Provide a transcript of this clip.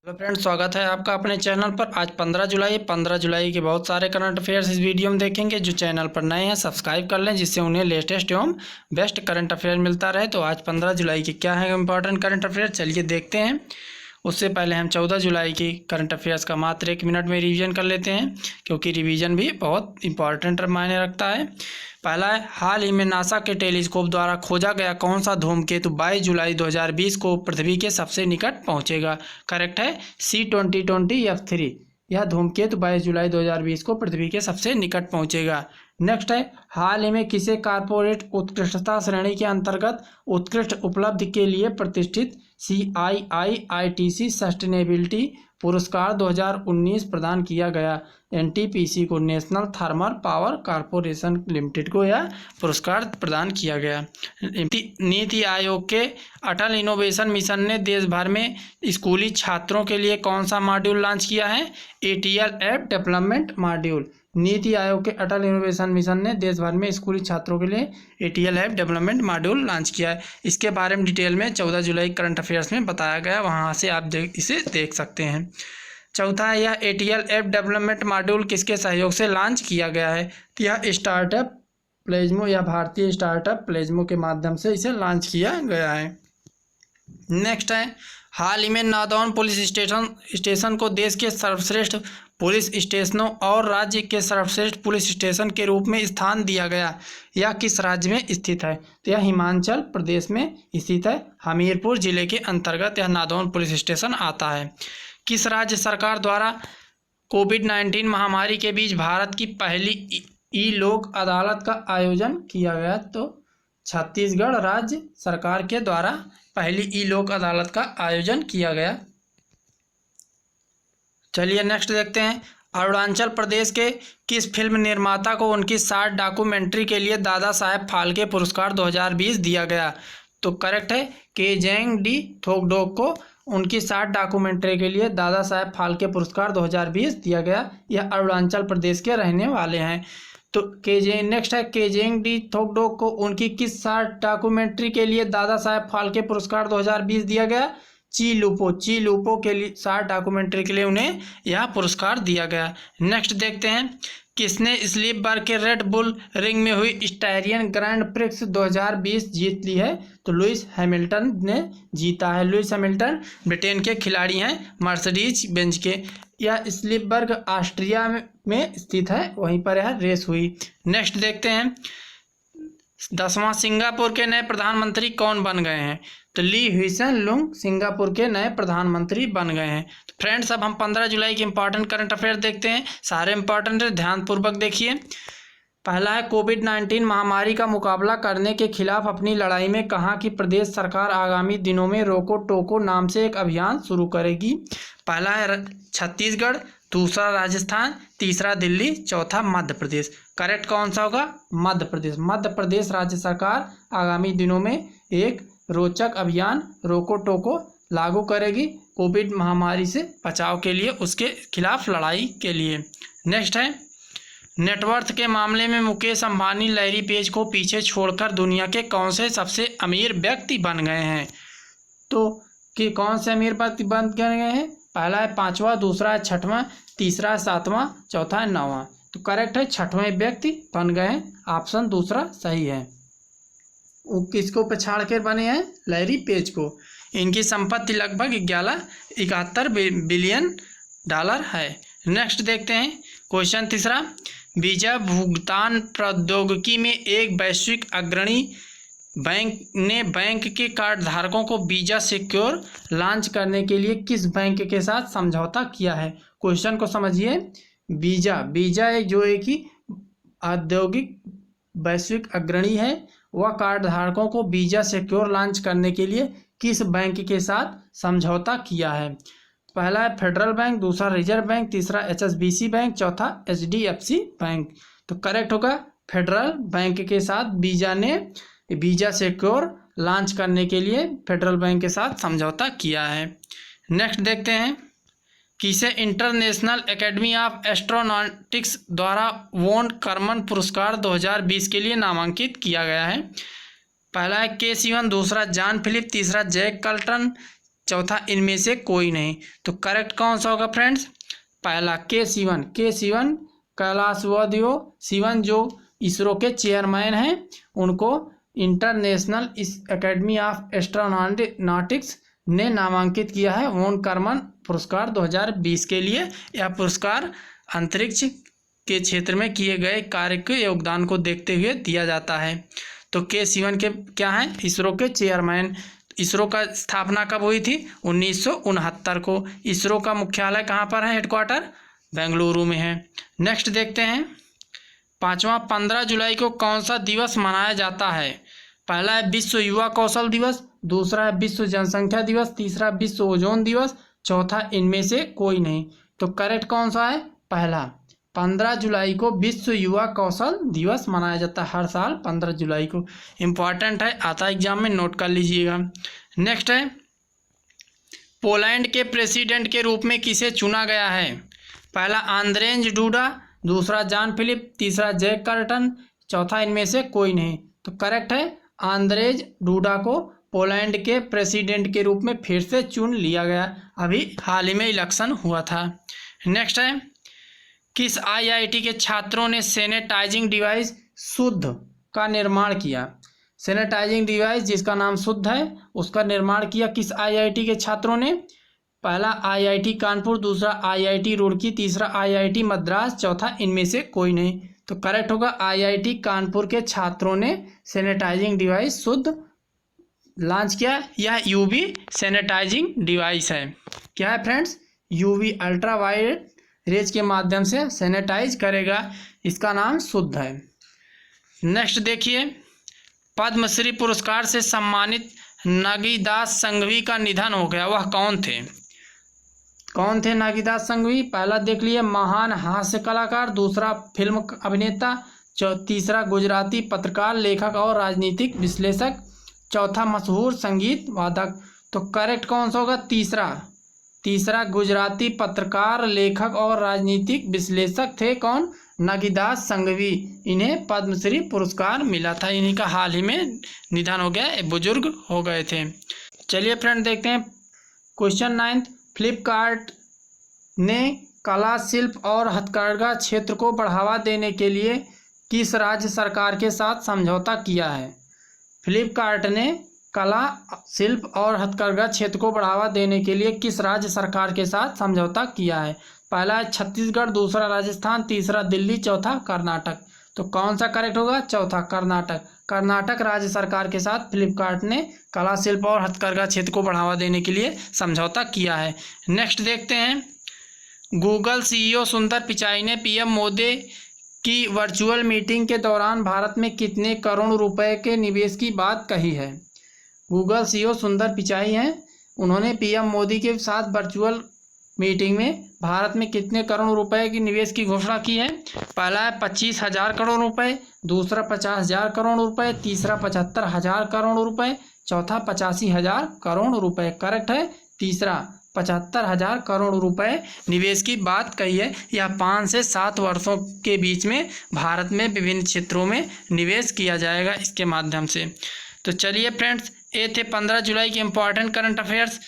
Hello friends, स्वागत है आपका अपने चैनल पर। आज 15 जुलाई के बहुत सारे करंट अफेयर्स इस वीडियो में देखेंगे। जो चैनल पर नए हैं सब्सक्राइब कर लें, जिससे उन्हें लेटेस्ट एवं बेस्ट करंट अफेयर मिलता रहे। तो आज 15 जुलाई के क्या है इंपॉर्टेंट करंट अफेयर, चलिए देखते हैं। उससे पहले हम 14 जुलाई की करंट अफेयर्स का मात्र 1 मिनट में रिवीजन कर लेते हैं, क्योंकि रिवीजन भी बहुत इंपॉर्टेंट मायने रखता है। पहला है, हाल ही में नासा के टेलीस्कोप द्वारा खोजा गया कौन सा धूमकेतु 22 जुलाई 2020 को पृथ्वी के सबसे निकट पहुंचेगा। करेक्ट है C2020F3। यह धूमकेतु 22 जुलाई 2020 को पृथ्वी के सबसे निकट पहुंचेगा। नेक्स्ट है, हाल ही में किसे कारपोरेट उत्कृष्टता श्रेणी के अंतर्गत उत्कृष्ट उपलब्धि के लिए प्रतिष्ठित CII-ITC सस्टेनेबिलिटी पुरस्कार 2019 प्रदान किया गया। NTPC को, national thermal power corporation limited को यह पुरस्कार प्रदान किया गया। नीति आयोग के अटल इनोवेशन मिशन ने देश भर में स्कूली छात्रों के लिए कौन सा मॉड्यूल लॉन्च किया है? ATL app development module. NITI Aayog के अटल इनोवेशन मिशन ने देश भर में स्कूली छात्रों के लिए ATL app development module launch किया है। इसके बारे में डिटेल में 14 जुलाई करंट अफेयर्स में बताया गया, वहाँ से आप इसे देख सकते हैं। चौथा है, यह ATL ऐप डेवलपमेंट मॉड्यूल किसके सहयोग से लॉन्च किया गया है? तो यह स्टार्टअप प्लेजमो या भारतीय स्टार्टअप प्लेजमो के माध्यम से इसे लॉन्च किया गया है। नेक्स्ट है, हाल ही में नादौन पुलिस स्टेशन को देश के सर्वश्रेष्ठ पुलिस स्टेशनों और राज्य के सर्वश्रेष्ठ पुलिस स्टेशन के रूप में स्थान दिया गया। यह किस राज्य में स्थित है? तो यह हिमाचल प्रदेश में स्थित है। हमीरपुर जिले के अंतर्गत यह नादौन पुलिस स्टेशन आता है। किस राज्य सरकार द्वारा कोविड-19 महामारी के बीच भारत की पहली ई लोक अदालत का आयोजन किया गया? तो छत्तीसगढ़ राज्य सरकार के द्वारा पहली ई लोक अदालत का आयोजन किया गया। चलिए नेक्स्ट देखते हैं, अरुणाचल प्रदेश के किस फिल्म निर्माता को उनकी 60 डॉक्यूमेंट्री के लिए दादा साहेब फाल्के पुरस्कार 2020 दिया गया? तो करेक्ट है केजेंग डी थोकडोक को उनकी 60 डॉक्यूमेंट्री के लिए दादा साहेब फाल्के पुरस्कार 2020 दिया गया। यह अरुणाचल प्रदेश के रहने वाले हैं। तो नेक्स्ट है, केजेंग डी थोकडोक को उनकी किस 60 डॉक्यूमेंट्री के लिए दादा साहेब फाल्के पुरस्कार 2020 दिया गया? ची लूपो के लिए 60 डॉक्यूमेंट्री के लिए उन्हें यह पुरस्कार दिया गया। नेक्स्ट देखते हैं, किसने स्लीपबर्ग के रेड बुल रिंग में हुई स्टायरियन ग्रैंड प्रिक्स 2020 जीत ली है? तो लुइस हैमिल्टन ने जीता है। लुइस हैमिल्टन ब्रिटेन के खिलाड़ी हैं, मर्सिडीज बेंज के। यह स्लीपबर्ग ऑस्ट्रिया में स्थित है, वहीं पर यह रेस हुई। नेक्स्ट देखते हैं, 10वां सिंगापुर के नए प्रधानमंत्री कौन बन गए हैं? तो ली हुइसेन लुंग सिंगापुर के नए प्रधानमंत्री बन गए हैं। तो फ्रेंड्स, अब हम 15 जुलाई के इंपॉर्टेंट करंट अफेयर देखते हैं। सारे इंपॉर्टेंट है, ध्यानपूर्वक देखिए। पहला है, कोविड-19 महामारी का मुकाबला करने के खिलाफ अपनी लड़ाई में कहाँ की प्रदेश सरकार आगामी दिनों में रोको टोको नाम से एक अभियान शुरू करेगी? पहला है छत्तीसगढ़, दूसरा राजस्थान, तीसरा दिल्ली, चौथा मध्य प्रदेश। करेक्ट कौन सा होगा? मध्य प्रदेश। मध्य प्रदेश राज्य सरकार आगामी दिनों में एक रोचक अभियान रोको टोको लागू करेगी कोविड महामारी से बचाव के लिए, उसके खिलाफ लड़ाई के लिए। नेक्स्ट है, नेटवर्थ के मामले में मुकेश अंबानी लैरी पेज को पीछे छोड़कर दुनिया के कौन से सबसे अमीर व्यक्ति बन गए हैं? तो कि कौन से अमीर व्यक्ति बन गए हैं? पहला है 5वां, दूसरा है 6वां, तीसरा है 7वां, चौथा है 9वां। तो करेक्ट है 6वें व्यक्ति बन गए हैं। ऑप्शन दूसरा सही है। वो किसको पछाड़ कर बने हैं? लैरी पेज को। इनकी संपत्ति लगभग 71 बिलियन डॉलर है। नेक्स्ट देखते हैं, क्वेश्चन तीसरा, वीजा भुगतान प्रौद्योगिकी में एक वैश्विक अग्रणी बैंक ने बैंक के कार्ड धारकों को वीजा सिक्योर लॉन्च करने के लिए किस बैंक के साथ समझौता किया है? क्वेश्चन को समझिए। वीजा एक जो एक ही औद्योगिक वैश्विक अग्रणी है, वह कार्ड धारकों को वीजा सिक्योर लॉन्च करने के लिए किस बैंक के साथ समझौता किया है? पहला है फेडरल बैंक, दूसरा रिजर्व बैंक, तीसरा HSBC बैंक, चौथा HDFC बैंक। तो करेक्ट होगा फेडरल बैंक के साथ वीजा ने वीजा सिक्योर लॉन्च करने के लिए फेडरल बैंक के साथ समझौता किया है। नेक्स्ट देखते हैं, किसे इंटरनेशनल एकेडमी ऑफ एस्ट्रोनॉटिक्स द्वारा वोन कर्मन पुरस्कार 2020 के लिए नामांकित किया गया है? पहला है के सिवन, दूसरा जॉन फिलिप, तीसरा जैक कल्टन, चौथा इनमें से कोई नहीं। तो करेक्ट कौन सा होगा फ्रेंड्स? पहला के सिवन। के सिवन कैलाशवादियो सिवन जो इसरो के चेयरमैन हैं, उनको इंटरनेशनल एकेडमी ऑफ एस्ट्रोनॉटिक्स ने नामांकित किया है वॉन करमन पुरस्कार 2020 के लिए। यह पुरस्कार अंतरिक्ष के क्षेत्र में किए गए कार्य के योगदान को देखते हुए दिया जाता है। तो के सिवन के क्या हैं? इसरो के चेयरमैन। इसरो का स्थापना कब हुई थी? 1969 को। इसरो का मुख्यालय कहाँ पर है? हेडक्वार्टर बेंगलुरु में है। नेक्स्ट देखते हैं पाँचवा, 15 जुलाई को कौन सा दिवस मनाया जाता है? पहला है विश्व युवा कौशल दिवस, दूसरा है विश्व जनसंख्या दिवस, तीसरा विश्व ओजोन दिवस, चौथा इनमें से कोई नहीं। तो करेक्ट कौन सा है? पहला। 15 जुलाई को विश्व युवा कौशल दिवस मनाया जाता है हर साल 15 जुलाई को। इम्पॉर्टेंट है, आता है एग्जाम में, नोट कर लीजिएगा। नेक्स्ट है पोलैंड के प्रेसिडेंट के रूप में किसे चुना गया है? पहला आंद्रेज डूडा, दूसरा जॉन फिलिप, तीसरा जैक कर्टन, चौथा इनमें से कोई नहीं। तो करेक्ट है आंद्रेज डूडा को पोलैंड के प्रेसिडेंट के रूप में फिर से चुन लिया गया, अभी हाल ही में इलेक्शन हुआ था। नेक्स्ट है किस आईआईटी के छात्रों ने सैनिटाइजिंग डिवाइस शुद्ध का निर्माण किया? सैनिटाइजिंग डिवाइस जिसका नाम शुद्ध है उसका निर्माण किया किस आईआईटी के छात्रों ने? पहला आईआईटी कानपुर, दूसरा आईआईटी रुड़की, तीसरा आईआईटी मद्रास, चौथा इनमें से कोई नहीं। तो करेक्ट होगा आईआईटी कानपुर के छात्रों ने सैनिटाइजिंग डिवाइस शुद्ध लॉन्च किया। यह यूवी सैनिटाइजिंग डिवाइस है। क्या है फ्रेंड्स? यूवी अल्ट्रावायलेट रेज के माध्यम से सैनिटाइज करेगा, इसका नाम शुद्ध है। नेक्स्ट देखिए पद्मश्री पुरस्कार से सम्मानित नागीदास संघवी का निधन हो गया, वह कौन थे? कौन थे नागीदास संघवी? पहला देख लिए महान हास्य कलाकार, दूसरा फिल्म अभिनेता, तीसरा गुजराती पत्रकार, लेखक और राजनीतिक विश्लेषक, चौथा मशहूर संगीत वादक। तो करेक्ट कौन सा होगा? तीसरा गुजराती पत्रकार, लेखक और राजनीतिक विश्लेषक थे कौन? नागीदास संघवी। इन्हें पद्मश्री पुरस्कार मिला था, इन्हीं का हाल ही में निधन हो गया, बुजुर्ग हो गए थे। चलिए फ्रेंड देखते हैं क्वेश्चन 9। फ्लिपकार्ट ने कला शिल्प और हथकरघा क्षेत्र को बढ़ावा देने के लिए किस राज्य सरकार के साथ समझौता किया है? फ्लिपकार्ट ने कला शिल्प और हथकरघा क्षेत्र को बढ़ावा देने के लिए किस राज्य सरकार के साथ समझौता किया है? पहला है छत्तीसगढ़, दूसरा राजस्थान, तीसरा दिल्ली, चौथा कर्नाटक। तो कौन सा करेक्ट होगा? चौथा कर्नाटक। कर्नाटक राज्य सरकार के साथ फ्लिपकार्ट ने कला शिल्प और हथकरघा क्षेत्र को बढ़ावा देने के लिए समझौता किया है। नेक्स्ट देखते हैं गूगल सीईओ सुंदर पिचाई ने पीएम मोदी की वर्चुअल मीटिंग के दौरान भारत में कितने करोड़ रुपए के निवेश की बात कही है? गूगल सीईओ सुंदर पिचाई हैं, उन्होंने पीएम मोदी के साथ वर्चुअल मीटिंग में भारत में कितने करोड़ रुपए की निवेश की घोषणा की है? पहला है 25,000 करोड़ रुपए, दूसरा 50,000 करोड़ रुपए, तीसरा 75,000 करोड़ रुपए, चौथा 85,000 करोड़ रुपए। करेक्ट है तीसरा 75,000 करोड़ रुपए निवेश की बात कही है। यह 5 से 7 वर्षों के बीच में भारत में विभिन्न क्षेत्रों में निवेश किया जाएगा इसके माध्यम से। तो चलिए फ्रेंड्स, ये थे 15 जुलाई के इम्पॉर्टेंट करंट अफेयर्स।